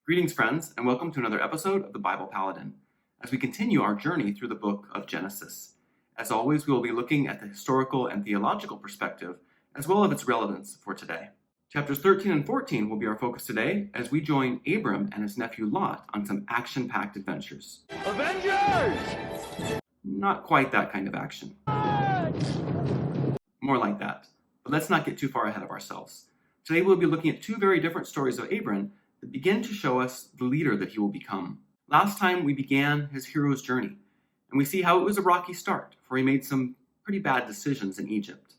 Greetings, friends, and welcome to another episode of the Bible Paladin, as we continue our journey through the book of Genesis. As always, we will be looking at the historical and theological perspective, as well as its relevance for today. Chapters 13 and 14 will be our focus today, as we join Abram and his nephew Lot on some action-packed adventures. Avengers! Not quite that kind of action. More like that. But let's not get too far ahead of ourselves. Today we'll be looking at two very different stories of Abram that begin to show us the leader that he will become. Last time we began his hero's journey, and we see how it was a rocky start, for he made some pretty bad decisions in Egypt.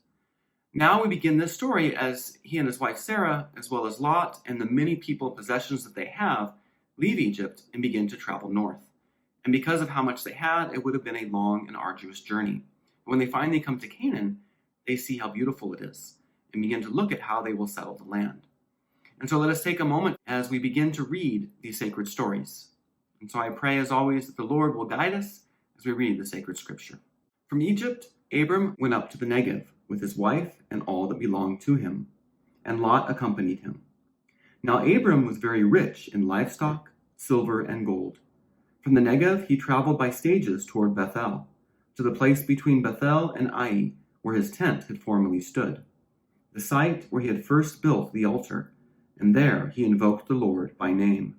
Now we begin this story as he and his wife Sarah, as well as Lot and the many people and possessions that they have, leave Egypt and begin to travel north. And because of how much they had, it would have been a long and arduous journey. But when they finally come to Canaan, they see how beautiful it is and begin to look at how they will settle the land. And so let us take a moment as we begin to read these sacred stories. And so I pray, as always, that the Lord will guide us as we read the sacred scripture. From Egypt, Abram went up to the Negev with his wife and all that belonged to him, and Lot accompanied him. Now Abram was very rich in livestock, silver, and gold. From the Negev he traveled by stages toward Bethel, to the place between Bethel and Ai, where his tent had formerly stood, the site where he had first built the altar, and there he invoked the Lord by name.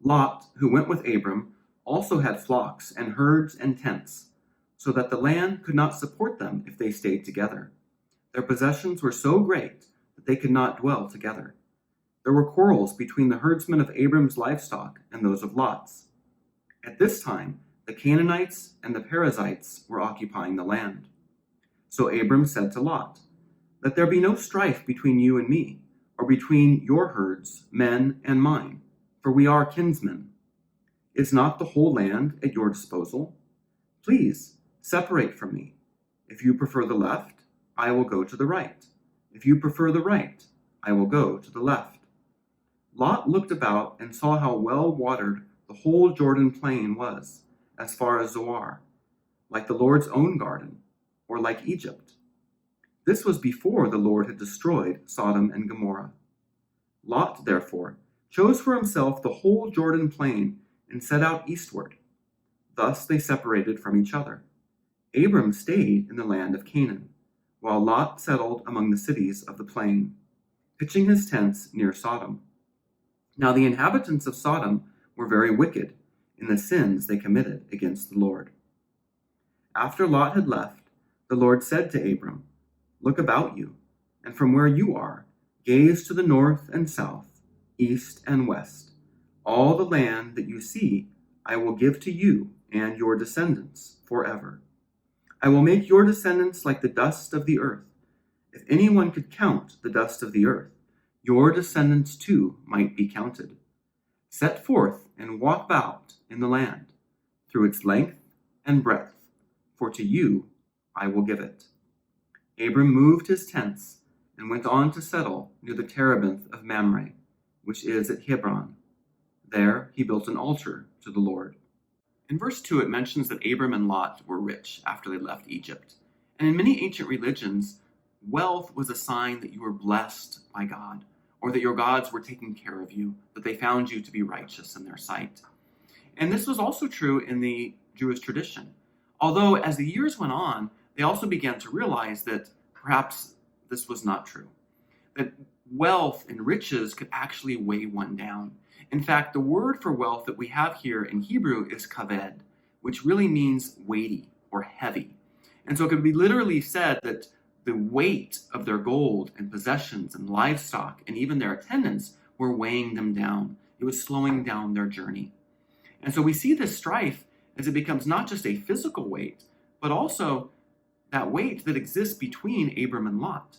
Lot, who went with Abram, also had flocks and herds and tents, so that the land could not support them if they stayed together. Their possessions were so great that they could not dwell together. There were quarrels between the herdsmen of Abram's livestock and those of Lot's. At this time, the Canaanites and the Perizzites were occupying the land. So Abram said to Lot, "Let there be no strife between you and me, or between your herds, men, and mine, for we are kinsmen. Is not the whole land at your disposal? Please, separate from me. If you prefer the left, I will go to the right. If you prefer the right, I will go to the left." Lot looked about and saw how well watered the whole Jordan plain was, as far as Zoar, like the Lord's own garden, or like Egypt. This was before the Lord had destroyed Sodom and Gomorrah. Lot, therefore, chose for himself the whole Jordan plain and set out eastward. Thus they separated from each other. Abram stayed in the land of Canaan, while Lot settled among the cities of the plain, pitching his tents near Sodom. Now the inhabitants of Sodom were very wicked in the sins they committed against the Lord. After Lot had left, the Lord said to Abram, "Look about you, and from where you are, gaze to the north and south, east and west. All the land that you see I will give to you and your descendants forever. I will make your descendants like the dust of the earth. If anyone could count the dust of the earth, your descendants too might be counted. Set forth and walk about in the land, through its length and breadth, for to you I will give it." Abram moved his tents and went on to settle near the Terebinth of Mamre, which is at Hebron. There he built an altar to the Lord. In verse 2 it mentions that Abram and Lot were rich after they left Egypt. And in many ancient religions, wealth was a sign that you were blessed by God, or that your gods were taking care of you, that they found you to be righteous in their sight. And this was also true in the Jewish tradition. Although as the years went on, they also began to realize that perhaps this was not true, that wealth and riches could actually weigh one down. In fact, the word for wealth that we have here in Hebrew is kaved, which really means weighty or heavy. And so it could be literally said that the weight of their gold and possessions and livestock and even their attendants were weighing them down. It was slowing down their journey. And so we see this strife as it becomes not just a physical weight, but also that weight that exists between Abram and Lot.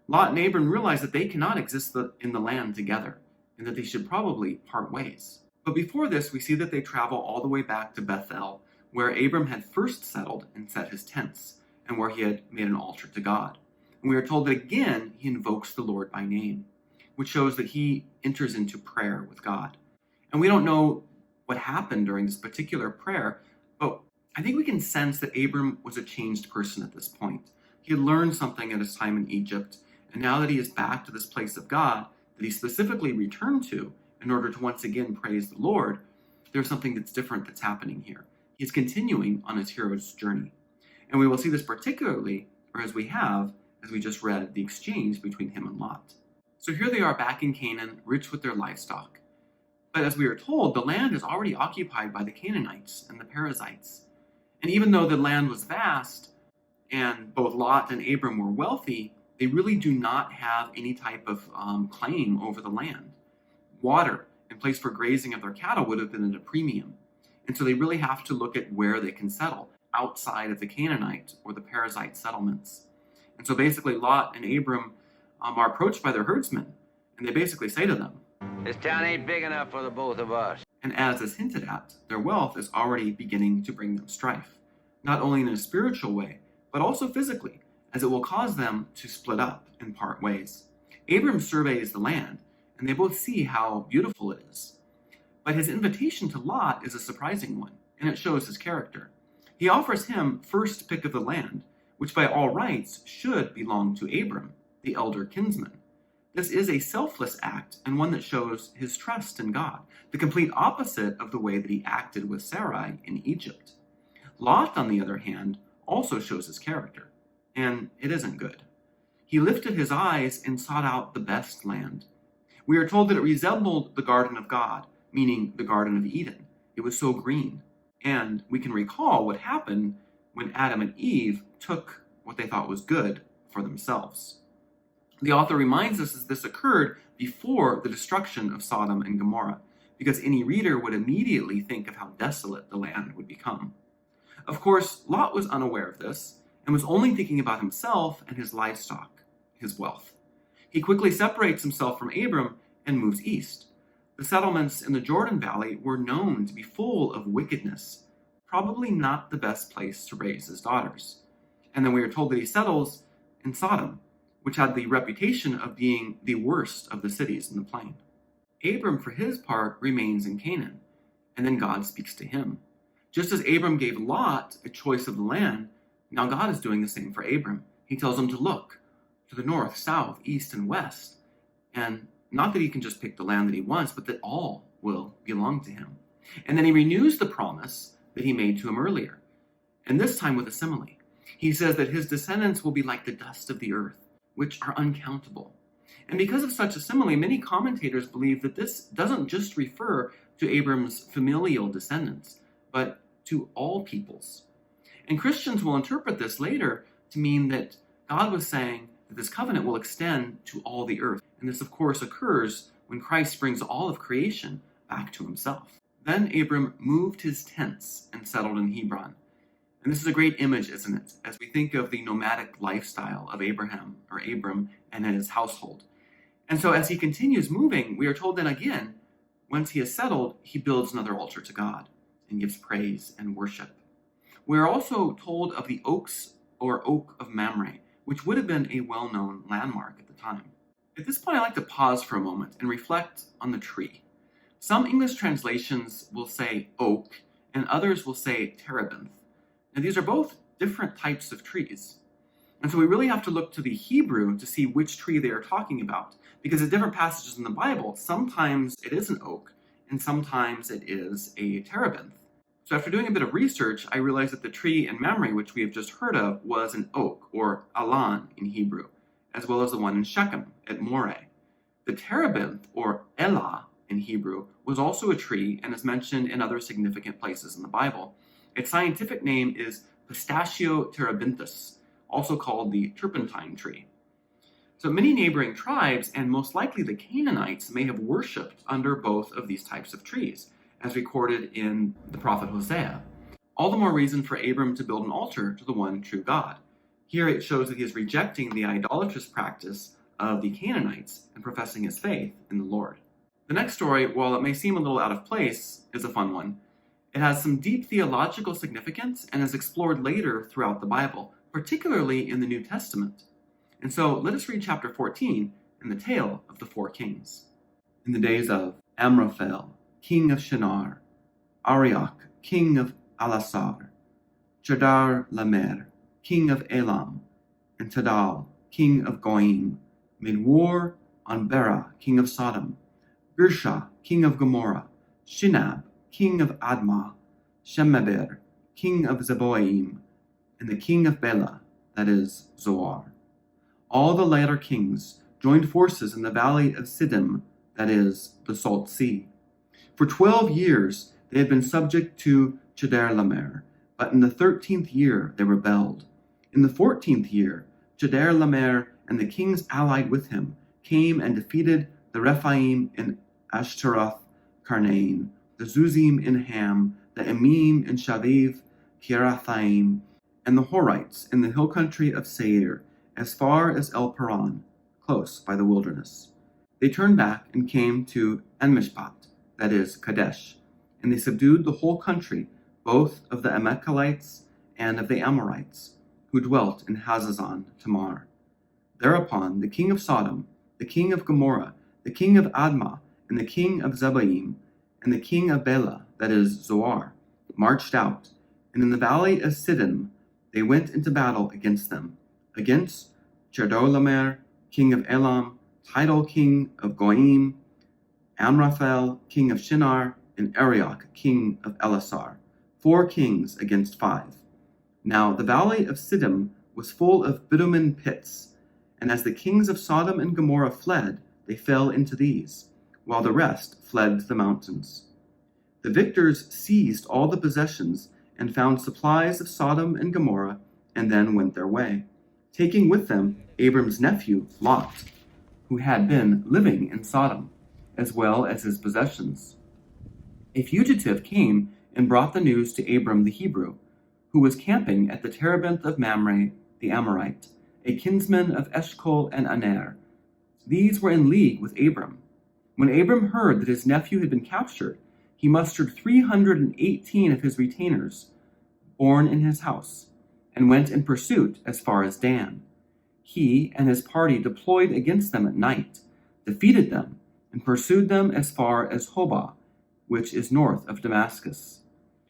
Lot and Abram realize that they cannot exist in the land together, and that they should probably part ways. But before this, we see that they travel all the way back to Bethel, where Abram had first settled and set his tents, and where he had made an altar to God. And we are told that again, he invokes the Lord by name, which shows that he enters into prayer with God. And we don't know what happened during this particular prayer, but I think we can sense that Abram was a changed person at this point. He had learned something at his time in Egypt, and now that he is back to this place of God that he specifically returned to, in order to once again praise the Lord, there's something that's different that's happening here. He's continuing on his hero's journey. And we will see this particularly, or as we just read, the exchange between him and Lot. So here they are back in Canaan, rich with their livestock. But as we are told, the land is already occupied by the Canaanites and the Perizzites. And even though the land was vast, and both Lot and Abram were wealthy, they really do not have any type of claim over the land. Water and place for grazing of their cattle would have been at a premium. And so they really have to look at where they can settle outside of the Canaanite or the Perizzite settlements. And so basically Lot and Abram are approached by their herdsmen, and they basically say to them, "This town ain't big enough for the both of us." And as is hinted at, their wealth is already beginning to bring them strife, not only in a spiritual way, but also physically, as it will cause them to split up and part ways. Abram surveys the land, and they both see how beautiful it is. But his invitation to Lot is a surprising one, and it shows his character. He offers him first pick of the land, which by all rights should belong to Abram, the elder kinsman. This is a selfless act, and one that shows his trust in God, the complete opposite of the way that he acted with Sarai in Egypt. Lot, on the other hand, also shows his character, and it isn't good. He lifted his eyes and sought out the best land. We are told that it resembled the Garden of God, meaning the Garden of Eden. It was so green. And we can recall what happened when Adam and Eve took what they thought was good for themselves. The author reminds us that this occurred before the destruction of Sodom and Gomorrah, because any reader would immediately think of how desolate the land would become. Of course, Lot was unaware of this and was only thinking about himself and his livestock, his wealth. He quickly separates himself from Abram and moves east. The settlements in the Jordan Valley were known to be full of wickedness, probably not the best place to raise his daughters. And then we are told that he settles in Sodom, which had the reputation of being the worst of the cities in the plain. Abram, for his part, remains in Canaan, and then God speaks to him. Just as Abram gave Lot a choice of the land, now God is doing the same for Abram. He tells him to look to the north, south, east, and west, and not that he can just pick the land that he wants, but that all will belong to him. And then he renews the promise that he made to him earlier, and this time with a simile. He says that his descendants will be like the dust of the earth, which are uncountable. And because of such a simile, many commentators believe that this doesn't just refer to Abram's familial descendants, but to all peoples. And Christians will interpret this later to mean that God was saying that this covenant will extend to all the earth. And this, of course, occurs when Christ brings all of creation back to himself. Then Abram moved his tents and settled in Hebron. And this is a great image, isn't it, as we think of the nomadic lifestyle of Abram and his household. And so as he continues moving, we are told then again, once he is settled, he builds another altar to God and gives praise and worship. We are also told of the oaks or oak of Mamre, which would have been a well-known landmark at the time. At this point, I'd like to pause for a moment and reflect on the tree. Some English translations will say oak, and others will say Terebinth. Now, these are both different types of trees. And so we really have to look to the Hebrew to see which tree they are talking about, because at different passages in the Bible, sometimes it is an oak, and sometimes it is a terebinth. So after doing a bit of research, I realized that the tree in Mamre, which we have just heard of, was an oak, or alan in Hebrew, as well as the one in Shechem at Moreh. The terebinth, or elah in Hebrew, was also a tree and is mentioned in other significant places in the Bible. Its scientific name is Pistachio terebinthus, also called the turpentine tree. So many neighboring tribes, and most likely the Canaanites, may have worshipped under both of these types of trees, as recorded in the prophet Hosea. All the more reason for Abram to build an altar to the one true God. Here it shows that he is rejecting the idolatrous practice of the Canaanites and professing his faith in the Lord. The next story, while it may seem a little out of place, is a fun one. It has some deep theological significance and is explored later throughout the Bible, particularly in the New Testament. And so let us read chapter 14 in the tale of the four kings. In the days of Amraphel, king of Shinar, Arioch, king of Alasar, Chedar Lamer, king of Elam, and Tadal, king of Goim, made war on Bera, king of Sodom, Birsha, king of Gomorrah, Shinab, king of Admah, Shemmeber, king of Zeboim, and the king of Bela, that is, Zoar. All the latter kings joined forces in the valley of Siddim, that is, the Salt Sea. For 12 years they had been subject to Chedorlaomer, but in the 13th year they rebelled. In the 14th year, Chedorlaomer and the kings allied with him came and defeated the Rephaim in Ashtaroth Karnaim, the Zuzim in Ham, the Emim in Shaviv Kiriathaim, and the Horites in the hill country of Seir, as far as El Paran, close by the wilderness. They turned back and came to Enmishpat, that is, Kadesh, and they subdued the whole country, both of the Amalekites and of the Amorites, who dwelt in Hazazon Tamar. Thereupon the king of Sodom, the king of Gomorrah, the king of Admah, and the king of Zeboim, and the king of Bela, that is, Zoar, marched out, and in the valley of Siddim they went into battle against them, against Chedorlaomer, king of Elam, Tidal, king of Goim, Amraphel, king of Shinar, and Arioch, king of Elasar, 4 kings against 5. Now the valley of Siddim was full of bitumen pits, and as the kings of Sodom and Gomorrah fled, they fell into these, while the rest fled to the mountains. The victors seized all the possessions and found supplies of Sodom and Gomorrah, and then went their way, taking with them Abram's nephew, Lot, who had been living in Sodom, as well as his possessions. A fugitive came and brought the news to Abram the Hebrew, who was camping at the Terebinth of Mamre the Amorite, a kinsman of Eshcol and Aner. These were in league with Abram. When Abram heard that his nephew had been captured, he mustered 318 of his retainers, born in his house, and went in pursuit as far as Dan. He and his party deployed against them at night, defeated them, and pursued them as far as Hobah, which is north of Damascus.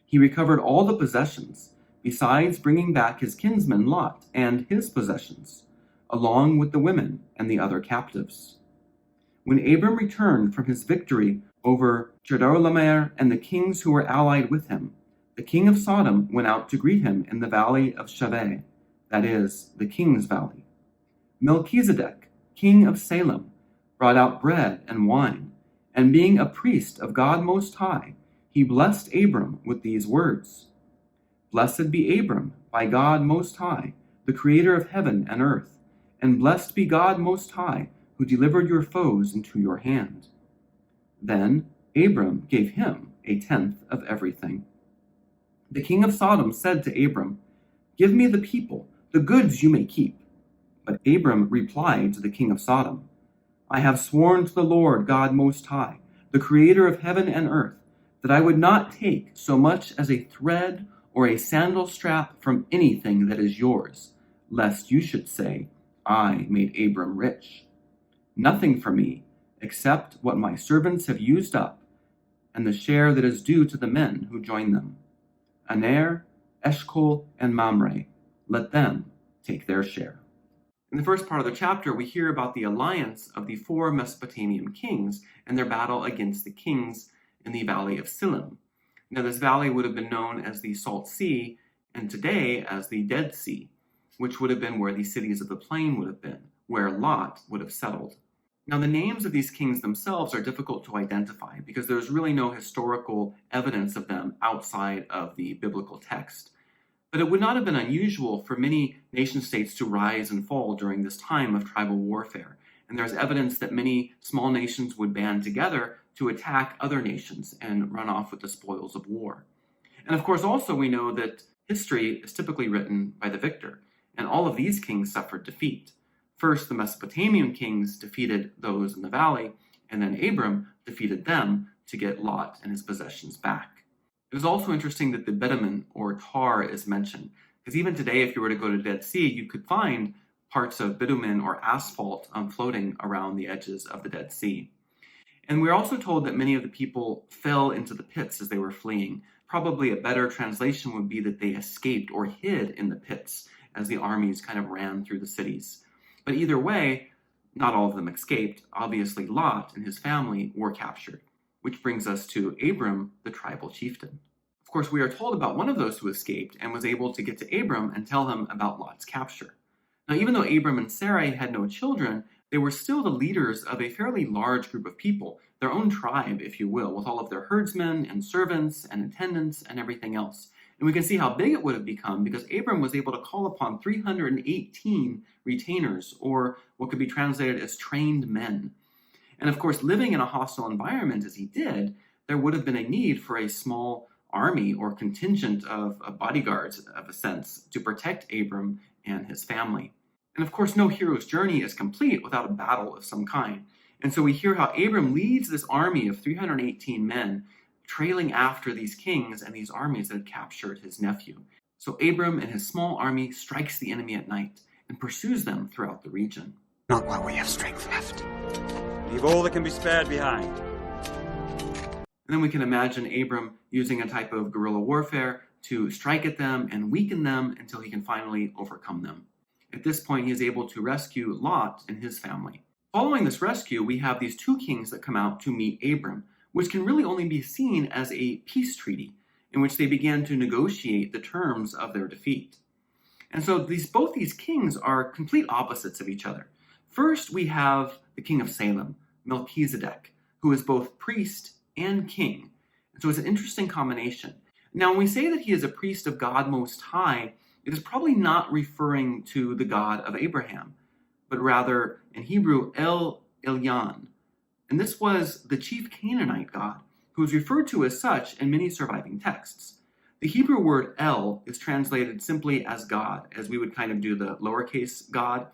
He recovered all the possessions, besides bringing back his kinsman Lot and his possessions, along with the women and the other captives. When Abram returned from his victory over Chedorlaomer and the kings who were allied with him, the king of Sodom went out to greet him in the valley of Shaveh, that is, the king's valley. Melchizedek, king of Salem, brought out bread and wine, and being a priest of God Most High, he blessed Abram with these words: Blessed be Abram by God Most High, the creator of heaven and earth, and blessed be God Most High, who delivered your foes into your hand. Then Abram gave him 1/10 of everything. The king of Sodom said to Abram, Give me the people, the goods you may keep. But Abram replied to the king of Sodom, I have sworn to the Lord God Most High, the creator of heaven and earth, that I would not take so much as a thread or a sandal strap from anything that is yours, lest you should say, I made Abram rich. Nothing for me, except what my servants have used up, and the share that is due to the men who join them. Aner, Eshcol, and Mamre, let them take their share. In the first part of the chapter, we hear about the alliance of the 4 Mesopotamian kings and their battle against the kings in the valley of Silim. Now, this valley would have been known as the Salt Sea, and today as the Dead Sea, which would have been where the cities of the plain would have been, where Lot would have settled. Now, the names of these kings themselves are difficult to identify because there's really no historical evidence of them outside of the biblical text. But it would not have been unusual for many nation-states to rise and fall during this time of tribal warfare. And there's evidence that many small nations would band together to attack other nations and run off with the spoils of war. And of course, also we know that history is typically written by the victor, and all of these kings suffered defeat. First, the Mesopotamian kings defeated those in the valley, and then Abram defeated them to get Lot and his possessions back. It is also interesting that the bitumen, or tar, is mentioned, because even today, if you were to go to Dead Sea, you could find parts of bitumen or asphalt floating around the edges of the Dead Sea. And we're also told that many of the people fell into the pits as they were fleeing. Probably a better translation would be that they escaped or hid in the pits as the armies kind of ran through the cities. But either way, not all of them escaped. Obviously, Lot and his family were captured. which brings us to Abram, the tribal chieftain. Of course, we are told about one of those who escaped and was able to get to Abram and tell him about Lot's capture. Now, even though Abram and Sarai had no children, they were still the leaders of a fairly large group of people, their own tribe, if you will, with all of their herdsmen and servants and attendants and everything else. And we can see how big it would have become because Abram was able to call upon 318 retainers, or what could be translated as trained men. And of course, living in a hostile environment as he did, there would have been a need for a small army or contingent of bodyguards, of a sense, to protect Abram and his family. And of course, no hero's journey is complete without a battle of some kind. And so we hear how Abram leads this army of 318 men, trailing after these kings and these armies that had captured his nephew. So Abram and his small army strikes the enemy at night and pursues them throughout the region. Not while we have strength left. Leave all that can be spared behind. And then we can imagine Abram using a type of guerrilla warfare to strike at them and weaken them until he can finally overcome them. At this point, he is able to rescue Lot and his family. Following this rescue, we have these two kings that come out to meet Abram, which can really only be seen as a peace treaty in which they began to negotiate the terms of their defeat. And so both these kings are complete opposites of each other. First, we have the king of Salem, Melchizedek, who is both priest and king. And so it's an interesting combination. Now, when we say that he is a priest of God Most High, it is probably not referring to the God of Abraham, but rather in Hebrew, El Elyon. And this was the chief Canaanite god, who is referred to as such in many surviving texts. The Hebrew word El is translated simply as God, as we would kind of do the lowercase god,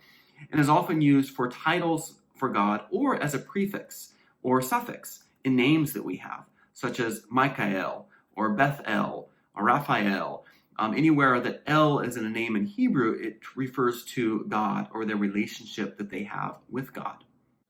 and is often used for titles for God or as a prefix or suffix in names that we have, such as Michael or Bethel or Raphael. Anywhere that El is in a name in Hebrew, it refers to God or their relationship that they have with God.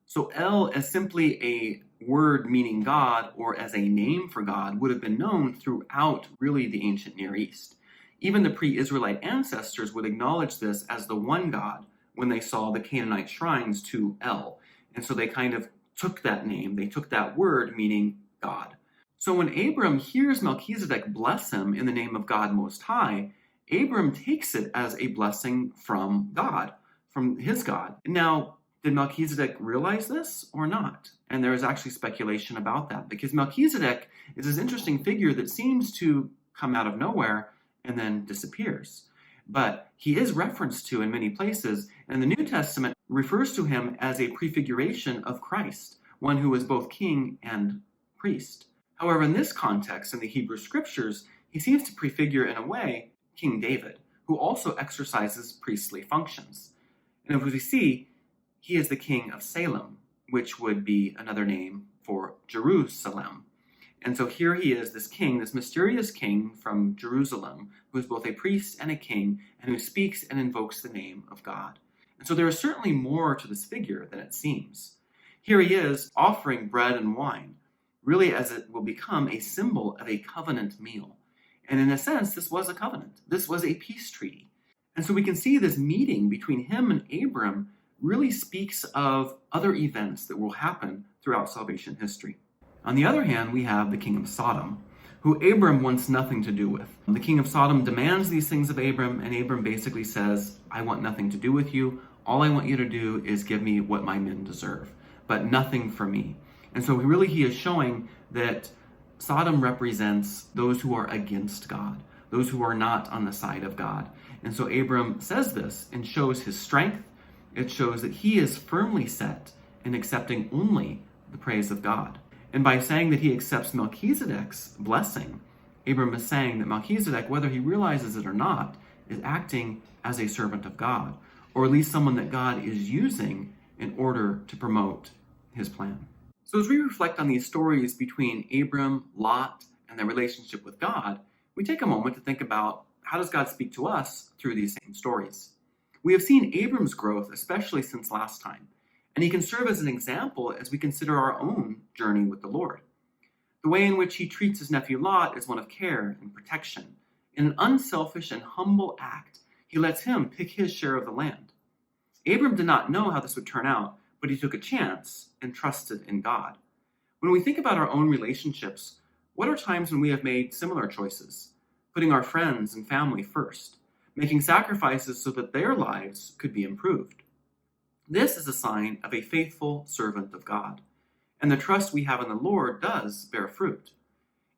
So El, as simply a word meaning God or as a name for God, would have been known throughout really the ancient Near East. Even the pre-Israelite ancestors would acknowledge this as the one God when they saw the Canaanite shrines to El. And so they kind of took that name, they took that word meaning God. So when Abram hears Melchizedek bless him in the name of God Most High, Abram takes it as a blessing from God, from his God. Now, did Melchizedek realize this or not? And there is actually speculation about that, because Melchizedek is this interesting figure that seems to come out of nowhere and then disappears. But he is referenced to in many places, and the New Testament refers to him as a prefiguration of Christ, one who is both king and priest. However, in this context, in the Hebrew Scriptures, he seems to prefigure, in a way, King David, who also exercises priestly functions. And as we see, he is the king of Salem, which would be another name for Jerusalem. And so here he is, this king, this mysterious king from Jerusalem, who is both a priest and a king, and who speaks and invokes the name of God. And so there is certainly more to this figure than it seems. Here he is offering bread and wine, really as it will become a symbol of a covenant meal. And in a sense, this was a covenant. This was a peace treaty. And so we can see this meeting between him and Abram really speaks of other events that will happen throughout salvation history. On the other hand, we have the king of Sodom, who Abram wants nothing to do with. The king of Sodom demands these things of Abram, and Abram basically says, I want nothing to do with you. All I want you to do is give me what my men deserve, but nothing for me. And so really he is showing that Sodom represents those who are against God, those who are not on the side of God. And so Abram says this and shows his strength. It shows that he is firmly set in accepting only the praise of God. And by saying that he accepts Melchizedek's blessing, Abram is saying that Melchizedek, whether he realizes it or not, is acting as a servant of God, or at least someone that God is using in order to promote his plan. So as we reflect on these stories between Abram, Lot, and their relationship with God, we take a moment to think about how does God speak to us through these same stories. We have seen Abram's growth, especially since last time, and he can serve as an example as we consider our own journey with the Lord. The way in which he treats his nephew Lot is one of care and protection. In an unselfish and humble act, he lets him pick his share of the land. Abram did not know how this would turn out, but he took a chance and trusted in God. When we think about our own relationships, what are times when we have made similar choices, putting our friends and family first, making sacrifices so that their lives could be improved? This is a sign of a faithful servant of God, and the trust we have in the Lord does bear fruit.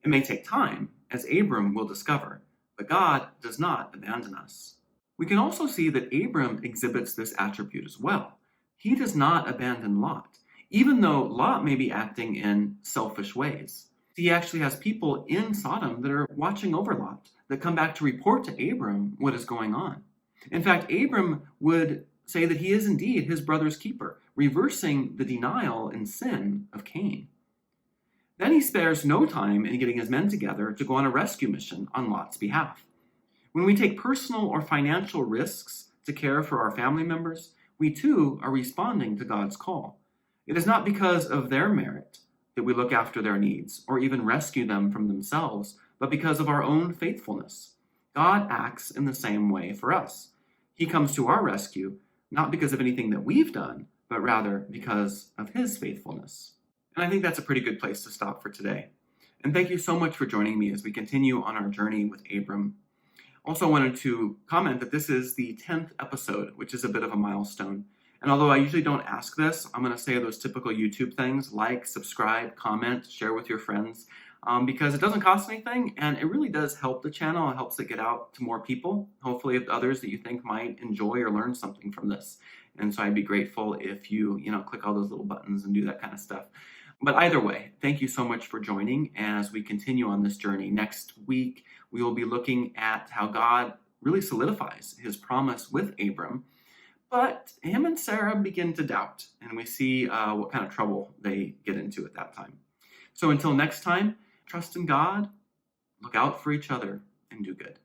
It may take time, as Abram will discover, but God does not abandon us. We can also see that Abram exhibits this attribute as well. He does not abandon Lot, even though Lot may be acting in selfish ways. He actually has people in Sodom that are watching over Lot, that come back to report to Abram what is going on. In fact, Abram would say that he is indeed his brother's keeper, reversing the denial and sin of Cain. Then he spares no time in getting his men together to go on a rescue mission on Lot's behalf. When we take personal or financial risks to care for our family members, we too are responding to God's call. It is not because of their merit that we look after their needs or even rescue them from themselves, but because of our own faithfulness. God acts in the same way for us. He comes to our rescue not because of anything that we've done, but rather because of his faithfulness. And I think that's a pretty good place to stop for today. And thank you so much for joining me as we continue on our journey with Abram. Also wanted to comment that this is the 10th episode, which is a bit of a milestone. And although I usually don't ask this, I'm going to say those typical YouTube things, like, subscribe, comment, share with your friends, because it doesn't cost anything, and it really does help the channel. It helps it get out to more people, hopefully others that you think might enjoy or learn something from this. And so I'd be grateful if you click all those little buttons and do that kind of stuff. But either way, thank you so much for joining as we continue on this journey. Next week, we will be looking at how God really solidifies his promise with Abram, but him and Sarah begin to doubt, and we see what kind of trouble they get into at that time. So until next time, trust in God, look out for each other, and do good.